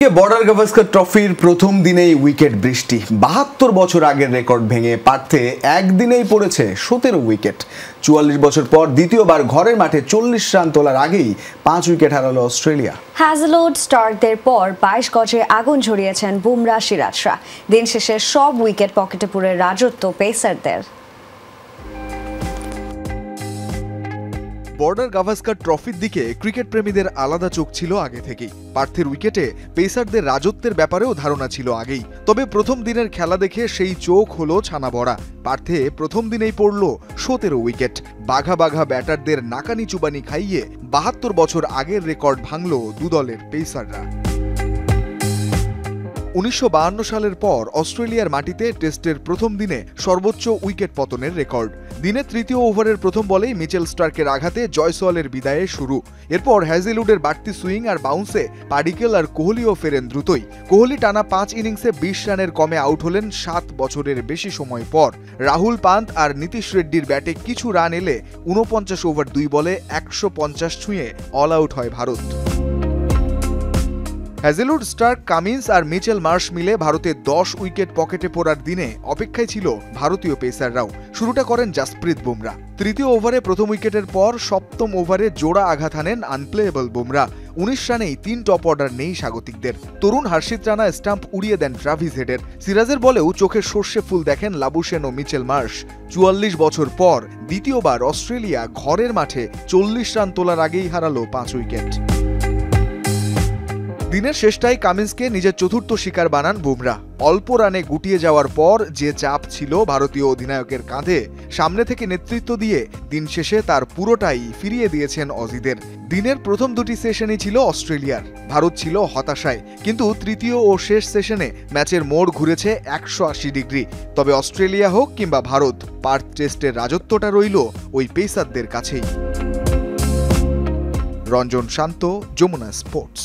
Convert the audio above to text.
Border Gavaskar ট্রফির প্রথম দিনেই উইকেট বৃষ্টি। ৭২ বছর আগের রেকর্ড ভেঙে পার্থে একদিনেই পড়েছে ১৭ উইকেট। ৪৪ বছর পর দ্বিতীয়বার ঘরের মাঠে ৪০ রান তোলার আগেই ৫ উইকেট হারালো অস্ট্রেলিয়া। হ্যাজেলউড স্টার্কদের পর ২২ গজে আগুন ঝরিয়েছেন বুমরা সিরাজরা। দিন শেষে সব উইকেট পকেটে পুরে রাজত্ব পেসারদের। বর্ডার গাভাস্কার ট্রফির দিকে ক্রিকেট প্রেমীদের আলাদা চোখ ছিল আগে থেকেই। পার্থের উইকেটে পেসারদের রাজত্বের ব্যাপারেও ধারণা ছিল আগেই। তবে প্রথম দিনের খেলা দেখে সেই চোখ হলো ছানা বড়া। পার্থে প্রথম দিনেই পড়ল ১৭ উইকেট। বাঘা বাঘা ব্যাটারদের নাকানি চুবানি খাইয়ে ৭২ বছর আগের রেকর্ড ভাঙল দুদলের পেসাররা। ১৯৫২ সালের পর অস্ট্রেলিয়ার মাটিতে টেস্টের প্রথম দিনে সর্বোচ্চ উইকেট পতনের রেকর্ড। দিনের তৃতীয় ওভারের প্রথম বলেই মিচেল স্টার্কের আঘাতে জয়সওয়ালের বিদায়ে শুরু। এরপর হ্যাজেলউডের বাড়তি সুইং আর বাউন্সে পাডিকেল আর কোহলিও ফেরেন দ্রুতই। কোহলি টানা ৫ ইনিংসে ২০ রানের কমে আউট হলেন ৭ বছরের বেশি সময় পর। রাহুল পান্ত আর নীতিশ রেড্ডির ব্যাটে কিছু রান এলে ৪৯ ওভার ২ বলে ১৫০ ছুঁয়ে অল আউট হয় ভারত। হ্যাজেলউড, স্টার্ক, কামিন্স আর মিচেল মার্শ মিলে ভারতে ১০ উইকেট পকেটে পড়ার দিনে অপেক্ষায় ছিল ভারতীয় পেসাররাও। শুরুটা করেন জাসপ্রীত বুমরা। তৃতীয় ওভারে প্রথম উইকেটের পর সপ্তম ওভারে জোড়া আঘাত হানেন আনপ্লেয়েবল বুমরা। ১৯ রানেই ৩ টপ অর্ডার নেই স্বাগতিকদের। তরুণ হর্ষিত রানা স্টাম্প উড়িয়ে দেন ট্রাভিস হেডের। সিরাজের বলেও চোখে সর্ষে ফুল দেখেন লাবুশেন ও মিচেল মার্শ। ৪৪ বছর পর দ্বিতীয়বার অস্ট্রেলিয়া ঘরের মাঠে ৪০ রান তোলার আগেই হারালো ৫ উইকেট। দিনের শেষটায় কামিন্সকে নিজের চতুর্থ শিকার বানান বুমরা। অল্প রানে গুটিয়ে যাওয়ার পর যে চাপ ছিল ভারতীয় অধিনায়কের কাঁধে, সামনে থেকে নেতৃত্ব দিয়ে দিন শেষে তার পুরোটাই ফিরিয়ে দিয়েছেন অজিদের। দিনের প্রথম দুটি সেশনই ছিল অস্ট্রেলিয়ার। ভারত ছিল হতাশায়, কিন্তু তৃতীয় ও শেষ সেশনে ম্যাচের মোড় ঘুরেছে ১৮০ ডিগ্রি। তবে অস্ট্রেলিয়া হোক কিংবা ভারত, পার্থ টেস্টের রাজত্বটা রইল ওই পেসারদের কাছেই। রঞ্জন শান্ত, যমুনা স্পোর্টস।